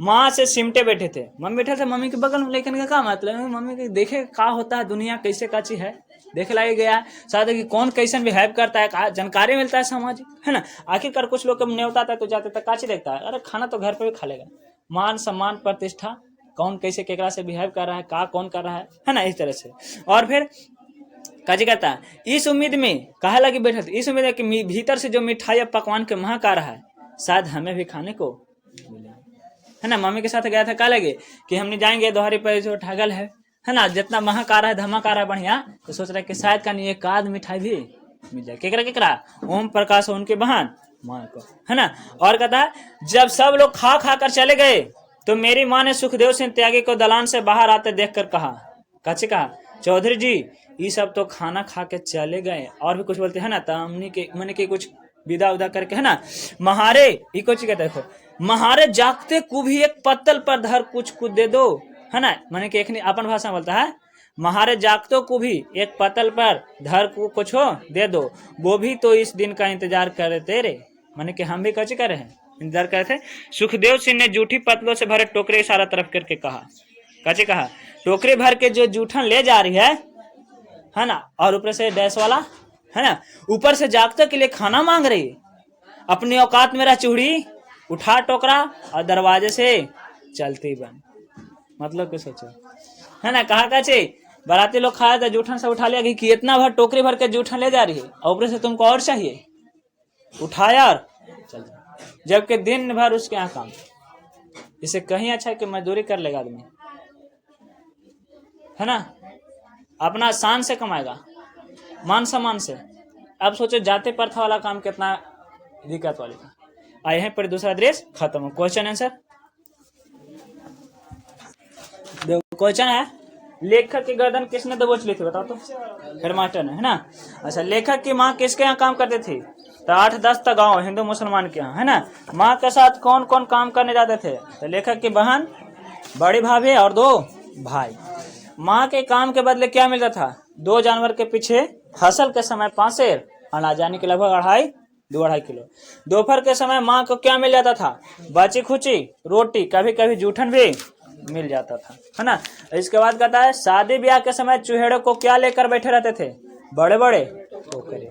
A: माँ से सिमटे बैठे थे। मम्मी बैठे थे मम्मी के बगल में, लेकिन का क्या मतलब मम्मी के देखे का होता है दुनिया कैसे काची है, देख ला गया शायद कि कौन कैसन बिहेव करता है, जानकारी मिलता है सामाजिक है ना। आखिरकार कुछ लोग न्योता था तो जाते तक काची देखता है, अरे खाना तो घर पे भी खा लेगा। मान सम्मान प्रतिष्ठा कौन कैसे केकरा से बिहेव कर रहा है, का कौन कर रहा है ना, इस तरह से। और फिर काजी कहता है इस उम्मीद में कहा लगी बैठे थे, इस उम्मीद में कि भीतर से जो मिठाई और पकवान के महक आ रहा है शायद हमें भी खाने को है ना। मम्मी के साथ गया था, कहा लगे कि हमने जाएंगे दोहरी पर जो ठगल है ना, जितना महक आ रहा है धमक आ रहा है बढ़िया, तो सोच रहा है कि शायद का नहीं एक आध मिठाई भी मिल जाए। केकरा ओम प्रकाश उनके बहन माँ को है ना। और कहता जब सब लोग खा खा कर चले गए तो मेरी माँ ने सुखदेव सिंह त्यागी को दलान से बाहर आते देखकर कहा चौधरी जी ये सब तो खाना खा के चले गए, और भी कुछ बोलते है ना, तमनी के मैंने के कुछ विदा उदा करके है ना। महारे ये कुछ कहते देखो, महारे जागते को भी एक पत्तल पर धर कुछ दे दो है ना, मैंने कि एक अपन भाषा में बोलता है महारे जागतों को भी एक पत्तल पर धर को कुछ हो दे दो, वो भी तो इस दिन का इंतजार कर रहे तेरे, मैंने कि हम भी कच्चे कर रहे हैं इंतजार कर रहे थे। सुखदेव सिंह ने जूठी पतलों से भरे टोकरे इशारा तरफ करके कहा टोकरे भर के जो जूठन ले जा रही है ना, और ऊपर से डैश वाला है ना, ऊपर से जागतों के लिए खाना मांग रही है, अपनी औकात में रह चूड़ी, उठा टोकरा और दरवाजे से चलती बन। मतलब कुछ सोचो है ना, कहा कचे बाराती लोग खाया था जूठन से उठा लिया कि इतना भर टोकरी भर के जूठन ले जा रही है, और ऊपर से तुमको और चाहिए, उठाया और चल जा, जबकि दिन भर उसके यहाँ काम। इसे कहीं अच्छा है कि मजदूरी कर लेगा आदमी है ना, अपना शान से कमाएगा, मान सम्मान से। अब सोचो जाते प्रथा वाला काम कितना दिक्कत वाली था। आए हैं पर दूसरा दृश्य खत्म। क्वेश्चन आंसर क्वेश्चन है लेखक की गर्दन किसने दबोच ली थी, बताओ तो। हेड मास्टर ने है ना। अच्छा, लेखक की माँ किसके यहाँ काम करती थी, तो 8-10 तक गाँव हिंदू मुसलमान के यहाँ है ना। माँ के साथ कौन कौन काम करने जाते थे, तो लेखक की बहन, बड़ी भाभी और 2 भाई। माँ के काम के बदले क्या मिलता था, 2 जानवर के पीछे, फसल के समय 5 सेर अनाज यानी कि लगभग 2-2.5 किलो। दोपहर के समय माँ को क्या मिल जाता था, बची खुची रोटी, कभी कभी जूठन भी मिल जाता था है ना। इसके बाद कहता है शादी ब्याह के समय चूहेड़ों को क्या लेकर बैठे रहते थे, बड़े बड़े टोकरे।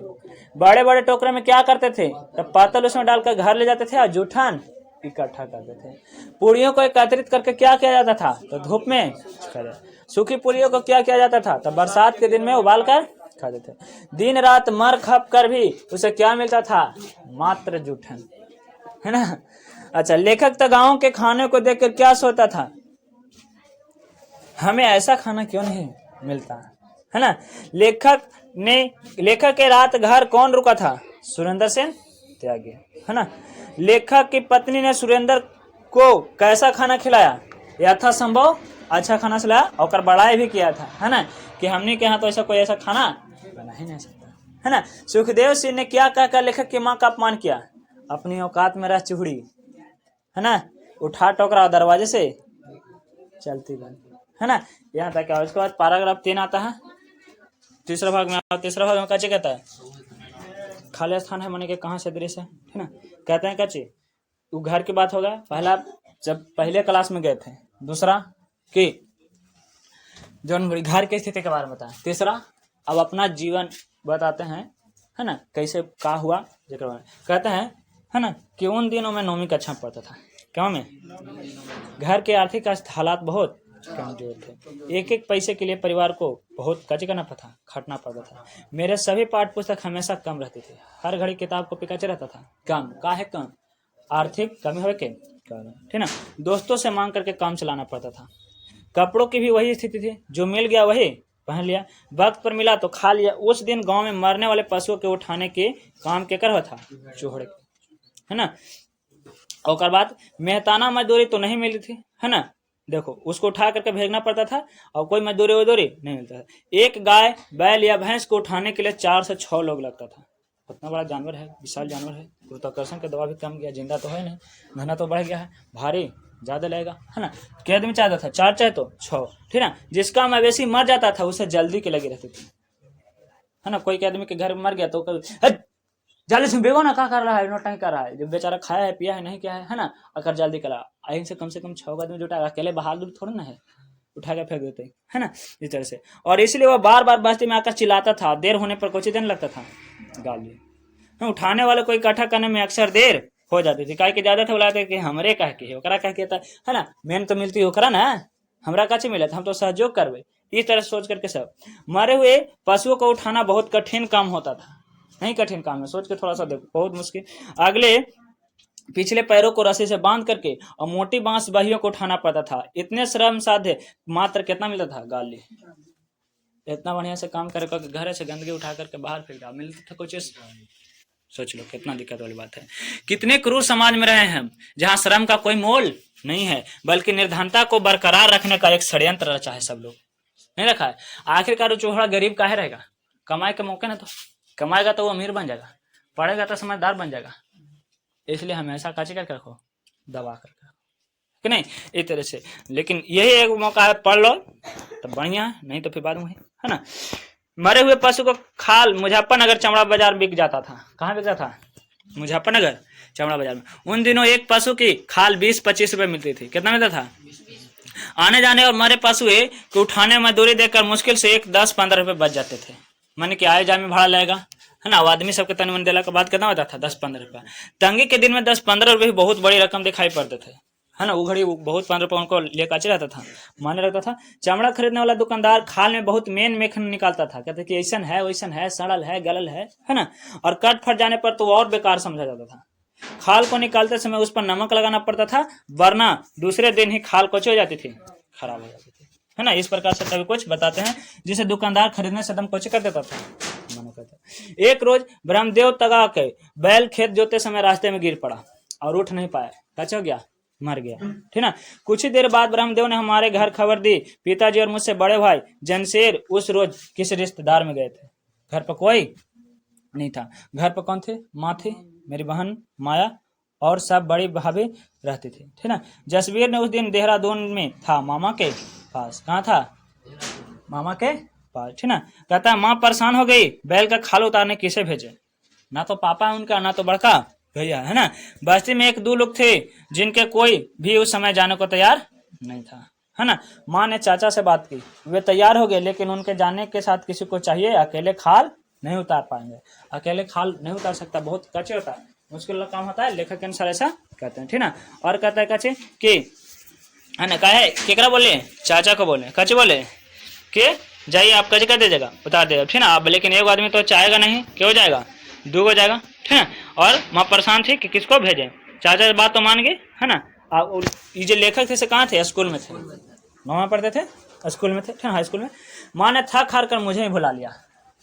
A: बड़े बड़े टोकरे में क्या करते थे, तो पत्तल उसमें डालकर घर ले जाते थे और जूठन इकट्ठा करते थे। पूड़ियों को एकत्रित करके क्या किया जाता था, तो धूप में सूखी पूड़ियों को क्या किया जाता था, तो बरसात के दिन में उबाल कर खाते थे। दिन रात मर खप कर भी उसे क्या मिलता था, मात्र जूठन है ना। अच्छा, लेखक तो गाँव के खाने को देखकर क्या सोचता था, हमें ऐसा खाना क्यों नहीं मिलता है ना। लेखक के रात घर कौन रुका था, सुरेंद्र सिंह त्यागी है ना। लेखक की पत्नी ने सुरेंद्र को कैसा खाना खिलाया, यथासंभव अच्छा खाना खिलाया और बड़ाई भी किया था है ना, कि हमने के यहाँ तो ऐसा कोई ऐसा खाना बना ही नहीं सकता है ना। सुखदेव सिंह ने क्या कहकर लेखक की माँ का अपमान किया, अपनी औकात में रह चूड़ी है ना, उठा टोकरा दरवाजे से चलती बन है ना। यहाँ तक क्या, उसके बाद पैराग्राफ 3 आता है, तीसरा भाग में। तीसरा भाग में कैसे कहता है खाली स्थान है माने के कहाँ से दृश्य है ना। कहते हैं कैसे वो घर की बात होगा, पहला जब पहले क्लास में गए थे, दूसरा कि जो घर की स्थिति के बारे में बताया, तीसरा अब अपना जीवन बताते हैं, है ना, कैसे क्या हुआ जिक्र में। कहते हैं है ना कि उन दिनों में 9वीं कक्षा में पढ़ता था, क्यों में घर के आर्थिक हालात बहुत कमजोर थे, एक एक पैसे के लिए परिवार को बहुत कच्चे करना पड़ता था, खटना पड़ता था। मेरे सभी पाठ्य पुस्तक हमेशा कम रहते थे, हर घड़ी किताब को पिकाचे रहता था। कम का है कम, आर्थिक कमी हो के कारण, ठीक ना। दोस्तों से मांग करके काम चलाना पड़ता था। कपड़ों की भी वही स्थिति थी, जो मिल गया वही पहन लिया, वक्त पर मिला तो खा लिया। उस दिन गांव में मरने वाले पशुओं के उठाने के काम के कर था चूहड़े, है ना। और बाद मेहताना मजदूरी तो नहीं मिली थी, है ना। देखो उसको उठा करके भेजना पड़ता था और कोई मजदूरी वजदूरी नहीं मिलता था। एक गाय बैल या भैंस को उठाने के लिए 4 से 6 लोग लगता था। उतना बड़ा जानवर है, विशाल जानवर है, गुरुत्वाकर्षण का दबाव भी कम गया, जिंदा तो है नहीं, घना तो बढ़ गया है, भारी ज्यादा लगेगा, है ना। क्या आदमी चाहता था 4 चाहे तो 6, ठीक ना। जिसका मवेशी मर जाता था उसे जल्दी के लगी रहती थी, है ना। कोई आदमी के घर में मर गया तो कभी जल्दी से बेगो ना क्या कर रहा है, नोटंकी कर रहा है, जब बेचारा खाया है पिया है नहीं क्या है ना, अगर जल्दी करा आई से कम 6 आदमी जुटाएगा, अकेले बहादुर थोड़ा ना है, उठा के फेंक देते है ना, इस तरह से। और इसलिए वो बार बार बस्ती में आकर चिल्लाता था, देर होने पर कुछ ही दिन लगता था गाली। उठाने वाले को इकट्ठा करने में अक्सर देर हो जाती थी, काहे के ज्यादा थे बुलाते कि हमरे कह के ओकरा कह के है ना, मेन तो मिलती ओकरा ना, हमरा काचे मिला था, हम तो सहयोग करवे। इस तरह सोच करके सब मरे हुए पशुओं को उठाना बहुत कठिन काम होता था, नहीं कठिन काम है, सोच के थोड़ा सा देखो, बहुत मुश्किल। अगले पिछले पैरों को रस्सी से बांध करके और मोटी बांस बहियों को उठाना पड़ता था। इतने श्रम साध्य मात्र कितना मिलता था गाली। इतना बढ़िया से काम करके घर से गंदगी उठा करके बाहर फेंक मिलता था कुछ, सोच लो कितना दिक्कत वाली बात है। कितने क्रूर समाज में रहे हैं जहां श्रम का कोई मोल नहीं है, बल्कि निर्धनता को बरकरार रखने का एक षड्यंत्र रचा है, सब लोग नहीं रखा है। आखिरकार चूहड़ा गरीब काहे रहेगा, कमाए के मौके ना, तो कमाएगा तो वो अमीर बन जाएगा, पढ़ेगा तो समझदार बन जाएगा। इसलिए हमेशा काची करके रखो, दबा करके रखो कि नहीं, इस तरह से। लेकिन यही एक मौका है, पढ़ लो तो बढ़िया है, नहीं तो फिर बाद में है ना। मरे हुए पशु को खाल मुजफ्फरनगर चमड़ा बाजार बिक जाता था। कहाँ बिकता था, मुजफ्फरनगर चमड़ा बाजार में। उन दिनों एक पशु की खाल 20-25 रुपए मिलती थी। कितना मिलता था, आने जाने और मरे पशु को उठाने मजदूरी देकर मुश्किल से 10-15 रुपए बच जाते थे। माने कि आए जाए में भाड़ा लगेगा, है ना। आदमी सबके तन मन देला के बाद कितना होता था, 10-15 रुपया। तंगी के दिन में 10-15 रुपये बहुत बड़ी रकम दिखाई पड़ते थे, है ना। वो घड़ी बहुत 15 रुपये उनको लेकर रहता था, माने रहता था। चमड़ा खरीदने वाला दुकानदार खाल में बहुत मेखन निकालता था, कहते कि ऐसा है वैसन है, सड़ल है गलल है ना। और कट फट जाने पर तो और बेकार समझा जाता था। खाल को निकालते समय उस पर नमक लगाना पड़ता था, वरना दूसरे दिन ही खाल कोची हो जाती थी, खराब हो जाती थी, है ना। इस प्रकार से कभी कुछ बताते हैं जिसे दुकानदार खरीदने से दम कोची कर देता था, मना करता। एक रोज ब्रह्मदेव तगा के बैल खेत जोते समय रास्ते में गिर पड़ा और उठ नहीं पाया, कैसे हो गया, मर गया, ठीक ना। कुछ ही देर बाद ब्रह्मदेव ने हमारे घर खबर दी। पिताजी और मुझसे बड़े भाई जनशेर उस रोज किसी रिश्तेदार में गए थे। घर पर कोई नहीं था। घर पर कौन थे, माँ थी, मेरी बहन माया और सब बड़ी भाभी रहती थी, ठीक ना। जसवीर ने उस दिन देहरादून में था, मामा के पास। कहाँ था, मामा के पास, ठीक ना। कहता माँ परेशान हो गई, बैल का खाल उतारने किसे भेजे, ना तो पापा है उनका ना तो बड़का भैया, है ना। बस्ती में 1-2 लोग थे जिनके कोई भी उस समय जाने को तैयार नहीं था, है ना। माँ ने चाचा से बात की, वे तैयार हो गए, लेकिन उनके जाने के साथ किसी को चाहिए, अकेले खाल नहीं उतार पाएंगे। अकेले खाल नहीं उतार सकता, बहुत कच्चे होता है, मुश्किल काम होता है, लेखक के अनुसार ऐसा कहते हैं, ठीक ना। और कहता है कच्चे कि है ना, कहे केकरा बोले, चाचा को बोले, कच्चे बोले कि जाइए आप कच्चे कर दीजिएगा, उतार देगा, ठीक ना। अब लेकिन एक आदमी तो चाहेगा नहीं, क्यों हो जाएगा, 2 हो जाएगा, ठीक है। और माँ परेशान थी कि किसको भेजे, चाचा बात तो मान गए, है ना। ये जो लेखक थे से कहाँ थे, स्कूल में थे, 9 पढ़ते थे, स्कूल में थे, ठीक है, हाई स्कूल में। माँ ने थक हार कर मुझे ही भुला लिया।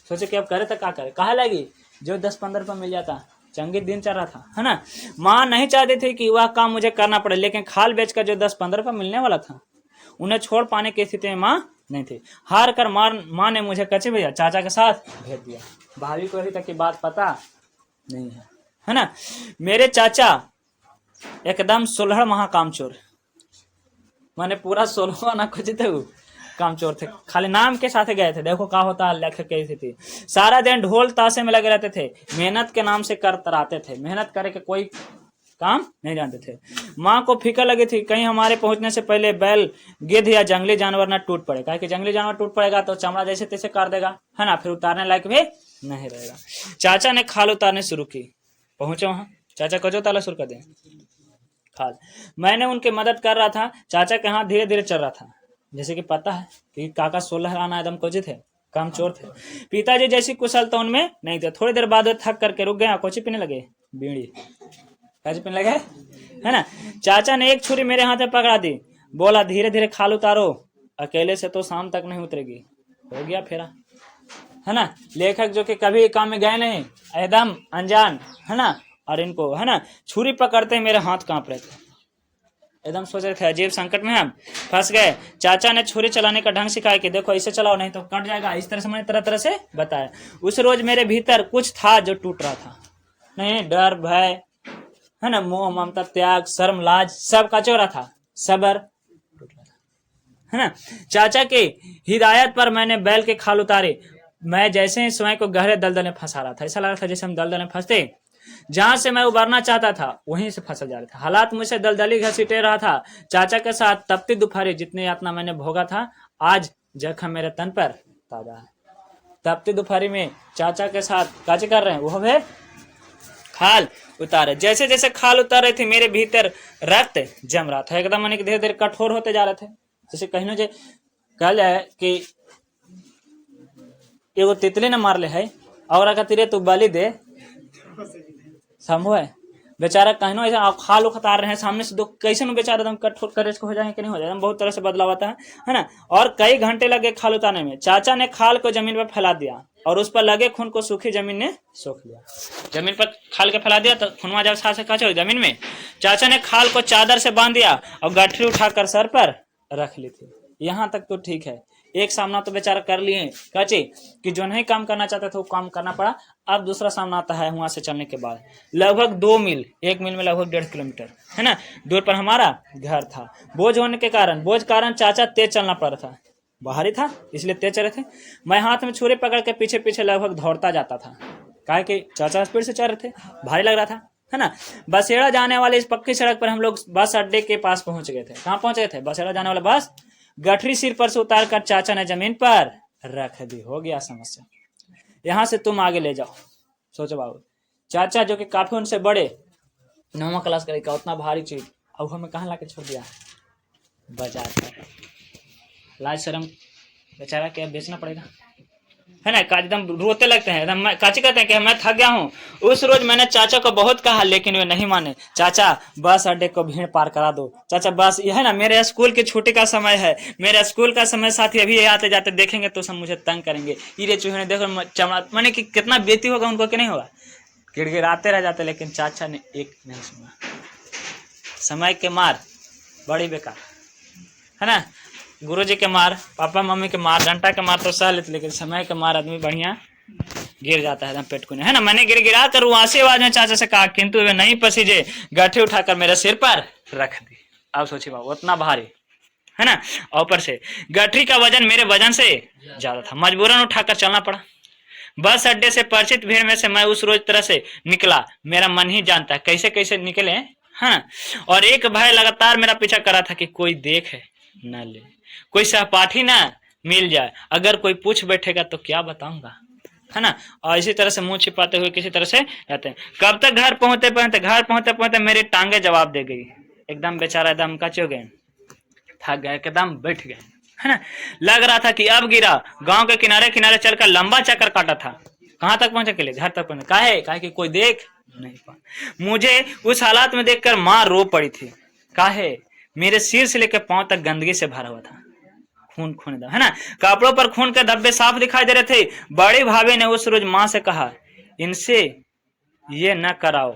A: सोचे कि अब करे तो क्या करे, कहा लगी जो 10-15 रुपये मिल जाता, चंगी दिन चल रहा था, है ना। माँ नहीं चाहती थी कि वह काम मुझे करना पड़े, लेकिन खाल बेचकर जो 10-15 रुपये मिलने वाला था उन्हें छोड़ पाने की स्थिति में माँ नहीं थी। हार कर माँ ने मुझे कच्चे भैया चाचा के साथ भेज दिया। भाभी को अभी तक की बात पता नहीं है ना। मेरे चाचा एकदम 16 महाकामचोर, माने पूरा 16 आना कुछ थे, कामचोर थे, खाली नाम के साथ गए थे। देखो क्या होता है लेखक की स्थिति। सारा दिन ढोल ताशे में लगे रहते थे, मेहनत के नाम से करतराते थे, मेहनत करे के कोई काम नहीं जानते थे। माँ को फिक्र लगी थी कहीं हमारे पहुंचने से पहले बैल, गिद्ध या जंगली जानवर न टूट पड़े, कहे कि जंगली जानवर टूट पड़ेगा तो चमड़ा जैसे तैसे कर देगा, है ना, फिर उतारने लायक भी नहीं रहेगा। चाचा ने खाल उतारने शुरू की, पहुंचे वहां, चाचा कजो उतारना शुरू कर दें खाल। मैंने उनकी मदद कर रहा था, चाचा के हाथ धीरे धीरे चल रहा था। जैसे कि पता है कि काका 16 आना एकदम कोची थे, कामचोर थे। पिताजी जैसी कुशलता उनमें नहीं थे। थोड़ी देर बाद वे थक करके रुक गए, कोची पीने लगे, बीड़ी कैसे पीने लगे, है ना। चाचा ने एक छुरी मेरे हाथ में पकड़ा दी, बोला धीरे धीरे खाल उतारो, अकेले से तो शाम तक नहीं उतरेगी। हो गया फेरा, है ना। लेखक जो कि कभी काम में गए नहीं, एकदम अनजान, है ना, और इनको, है ना, छुरी पकड़ते ही मेरे हाथ कांप रहे थे, एकदम सोच रहे थे अजीब संकट में हम फंस गए। चाचा ने छुरी चलाने का ढंग सिखाया कि देखो ऐसे चलाओ नहीं तो कट जाएगा, इस तरह से मैंने तरह तरह से बताया। उस रोज मेरे भीतर कुछ था जो टूट रहा था, नहीं डर भय, है ना, मोह ममता त्याग शर्म लाज सब का चोरा था, सबर टूट रहा था, है ना। चाचा की हिदायत पर मैंने बैल के खाल उतारे। मैं जैसे ही स्वयं को गहरे दलदल में फंसा रहा था, ऐसा लग रहा था जैसे हम दलदल में फंसते, जहां से मैं उबरना चाहता था वहीं से फंसल जा रहा था। हालात मुझसे दलदली घसीटे रहा था। चाचा के साथ तपती दोपहरी जितनी यातना मैंने भोगा था, आज जख्म मेरे तन पर ताजा है। तपती दोपहरी में चाचा के साथ काज कर रहे हैं, वो है खाल उतारे। जैसे जैसे खाल उतार रही थी मेरे भीतर रक्त जम रहा था, एकदम मन धीरे धीरे कठोर होते जा रहे थे। जैसे कहीं जो कह जाए कि एगो तितली न मार ले है और तीरे तू बलि दे, संभव है बेचारा कहनो ऐसा खाल उतार रहे हैं सामने से, दो कैसे न बेचारा एकदम कठोर करेज को हो जाए कि नहीं हो जाए, बहुत तरह से बदलाव आता है ना। और कई घंटे लगे खाल उतारने में। चाचा ने खाल को जमीन पर फैला दिया और उस पर लगे खून को सूखी जमीन ने सोख लिया। जमीन पर खाल के फैला दिया तो खूनवा जब सांस से जमीन में। चाचा ने खाल को चादर से बांध दिया और गठरी उठाकर सर पर रख ली थी। यहाँ तक तो ठीक है, एक सामना तो बेचारा कर लिए कचे कि जो नहीं काम करना चाहता था वो काम करना पड़ा। अब दूसरा सामना आता है वहां से चलने के बाद लगभग 2 मील, 1 मील में लगभग 1.5 किलोमीटर, है ना, दूर पर हमारा घर था। बोझ होने के कारण चाचा तेज चलना पड़ रहा था, बाहरी था इसलिए तेज चल रहे थे। मैं हाथ में छुरी पकड़ के पीछे पीछे लगभग दौड़ता जाता था, काहे कि चाचा स्पीड से चल रहे थे, भारी लग रहा था, है ना। बसेड़ा जाने वाले इस पक्की सड़क पर हम लोग बस अड्डे के पास पहुंच गए थे। कहाँ पहुंच गए थे? बसेड़ा जाने वाला बस। गठरी सिर पर से उतार कर चाचा ने जमीन पर रख दी। हो गया समस्या, यहाँ से तुम आगे ले जाओ। सोचो बाबू, चाचा जो कि काफी उनसे बड़े, 9वीं क्लास करेगा, उतना भारी चीज अब हमें कहाँ लाके छोड़ दिया? बाजार पर। लाज शर्म बेचारा क्या बेचना पड़ेगा, है ना। एकदम रोते लगते हैं, एकदम काची कहते हैं कि मैं थक गया हूँ। उस रोज मैंने चाचा को बहुत कहा लेकिन वे नहीं माने। चाचा बस अड्डे को भीड़ पार करा दो, चाचा बस, यह है ना, मेरे स्कूल की छुट्टी का समय है, मेरे स्कूल का समय साथी अभी आते जाते देखेंगे तो सब मुझे तंग करेंगे। हीरे चूहे देखो चमड़ा, मैंने कि कितना बेती होगा उनको कि नहीं होगा, गिड़गिड़ाते रह जाते। लेकिन चाचा ने एक नहीं सुना। समय के मार बड़ी बेकार, है ना। गुरुजी के मार, पापा मम्मी के मार, डंटा के मार तो सह लेते, लेकिन समय के मार आदमी बढ़िया गिर जाता है एकदम पेट को, है ना। मैंने गिरा कर रुआसी आवाज में चाचा से कहा, किंतु वे नहीं पसीजे, गठरी उठाकर मेरे सिर पर रख दी। अब सोचिए बाबू, उतना भारी, है ना, ऊपर से गठरी का वजन मेरे वजन से ज्यादा था। मजबूरन उठाकर चलना पड़ा। बस अड्डे से परिचित भीड़ में से मैं उस रोज तरह से निकला, मेरा मन ही जानता है कैसे कैसे निकले, हाँ। और एक भय लगातार मेरा पीछा कर रहा था कि कोई देखे न ले, कोई सहपाठी ना मिल जाए, अगर कोई पूछ बैठेगा तो क्या बताऊंगा, है ना। और इसी तरह से मुंह छिपाते हुए किसी तरह से जाते हैं। कब तक घर पहुंचते पहुंचते मेरी टांगे जवाब दे गई। एकदम बेचारा एकदम कचे हो गए, थक गए, एकदम बैठ गए, है ना। लग रहा था कि अब गिरा। गांव के किनारे किनारे चलकर लंबा चक्कर काटा था। कहाँ तक पहुंचे के लिए? घर तक पहुंचे। काहे कि कोई देख नहीं पा। मुझे उस हालात में देखकर माँ रो पड़ी थी। काहे? मेरे सिर से लेकर पांव तक गंदगी से भरा हुआ था, खून, है ना। कपड़ों पर खून के धब्बे साफ दिखाई दे रहे थे। बड़ी भाभी ने उस रोज माँ से कहा, इनसे ये न कराओ,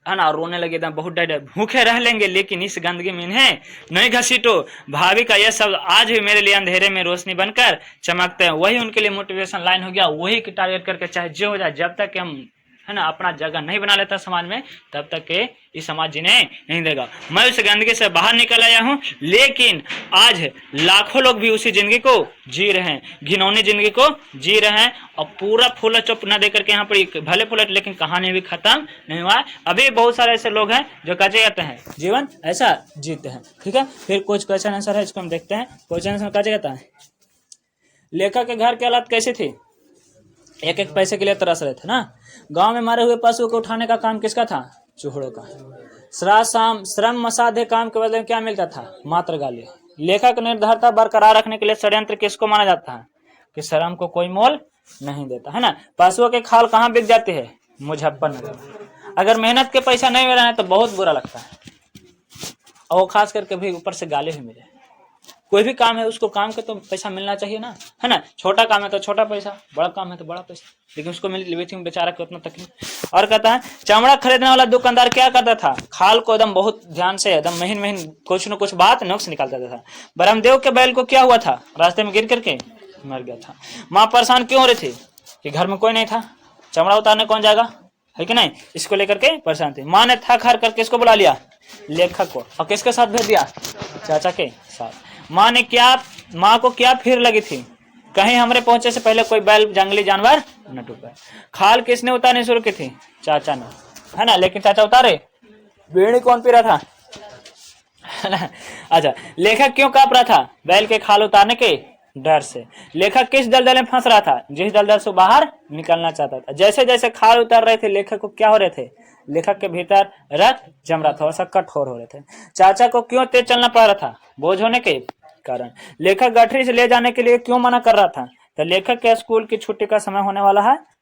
A: है ना। रोने लगे, बहुत डर, भूखे रह लेंगे लेकिन इस गंदगी में इन्हें नहीं घसीटो। भाभी का यह शब्द आज भी मेरे लिए अंधेरे में रोशनी बनकर चमकते हैं। वही उनके लिए मोटिवेशन लाइन हो गया। वही की टारगेट करके चाहे जो हो जाए, जब तक हम, है ना, अपना जगह नहीं बना लेता समाज में, तब तक के ये समाज जिन्हें नहीं देगा। मैं उस गंदगी से बाहर निकल आया हूँ, लेकिन आज लाखों लोग भी उसी जिंदगी को जी रहे हैं, घिनौनी जिंदगी को जी रहे हैं, और पूरा फूल चुप न दे करके यहाँ पर भले फूल, लेकिन कहानी भी खत्म नहीं हुआ है। अभी बहुत सारे ऐसे लोग हैं जो कैसे कहते हैं जीवन ऐसा जीते हैं। ठीक है, फिर कुछ क्वेश्चन आंसर है, इसको हम देखते हैं। क्वेश्चन आंसर कैसे कहता है, लेखक के घर की हालत कैसी थी, एक एक पैसे के लिए तरस रहे थे ना। गांव में मारे हुए पशु को उठाने का काम किसका था, चूहड़ों का। श्रम मसाधे काम के बदले में क्या मिलता था, मात्र गाली। लेखक निर्धारता बरकरार रखने के लिए षड्यंत्र किसको माना जाता है, कि श्रम को कोई मोल नहीं देता, है ना। पशुओं के खाल कहाँ बिक जाती है, मुजफ्फरनगर। अगर मेहनत के पैसा नहीं मिला है तो बहुत बुरा लगता है, और खास करके भी ऊपर से गाली भी मिले। कोई भी काम है उसको काम के तो पैसा मिलना चाहिए ना, है ना। छोटा काम है तो छोटा पैसा, बड़ा काम है तो बड़ा पैसा, लेकिन उसको मिल बेचारा को उतना तकलीफ। और कहता है चमड़ा खरीदने वाला दुकानदार क्या करता था, खाल को एकदम बहुत ध्यान से एकदम महीन महीन कुछ न कुछ बात नुक्स निकाल देता था। ब्रह्मदेव के बैल को क्या हुआ था, रास्ते में गिर करके मर गया था। माँ परेशान क्यों हो रही थी, कि घर में कोई नहीं था, चमड़ा उतारने कौन जाएगा, है कि नहीं, इसको लेकर के परेशान थी। माँ ने थक हार करके इसको बुला लिया, लेखक को, और किसके साथ भेज दिया, चाचा के साथ। माँ को क्या फिर लगी थी, कहीं हमारे पहुंचे से पहले कोई बैल जंगली जानवर न टूटे। खाल किसने उतारनी शुरू की थी, चाचा ने, है ना। लेकिन चाचा उतारे, बीड़ी कौन पी रहा था, है ना। अच्छा, लेखक क्यों कांप रहा था, बैल के खाल उतारने के डर से। लेखक किस दलदल में फंस रहा था, जिस दलदल से बाहर निकलना चाहता था। जैसे जैसे खाल उतार रहे थे, लेखक को क्या हो रहे थे, लेखक के भीतर रक्त जम रहा था, और सब कठोर हो रहे थे। चाचा को क्यों तेज चलना पड़ रहा था, बोझ होने के कारण। लेखक गठरी से ले जाने के लिए क्यों मना कर रहा था, तो लेखक के स्कूल की छुट्टी का समय होने वाला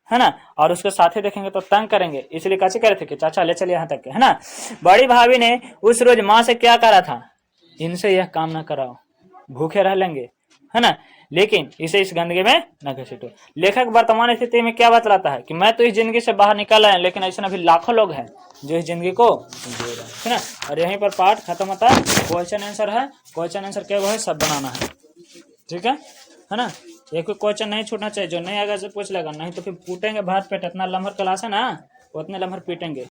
A: है ना, और उसके साथी देखेंगे तो तंग करेंगे, इसलिए कैसे कह रहे थे कि चाचा ले चलिए यहाँ तक के, है ना। बड़ी भाभी ने उस रोज माँ से क्या कहा था, इनसे यह काम ना कराओ, भूखे रह लेंगे, है ना, लेकिन इसे इस गंदगी में न घसीटो। लेखक वर्तमान स्थिति में क्या बतलाता है, कि मैं तो इस जिंदगी से बाहर निकल आया, लेकिन ऐसे अभी लाखों लोग हैं जो इस जिंदगी को जी रहे हैं, है ना। और यहीं पर पाठ खत्म होता है। क्वेश्चन आंसर है, क्वेश्चन आंसर क्या है, सब बनाना है, ठीक है ना। एक कोई क्वेश्चन नहीं छूटना चाहिए, जो नहीं आएगा से पूछ लेगा, नहीं तो फिर कूटेंगे भात पेट। इतना लम्हर क्लास है ना, उतने लम्हर पीटेंगे।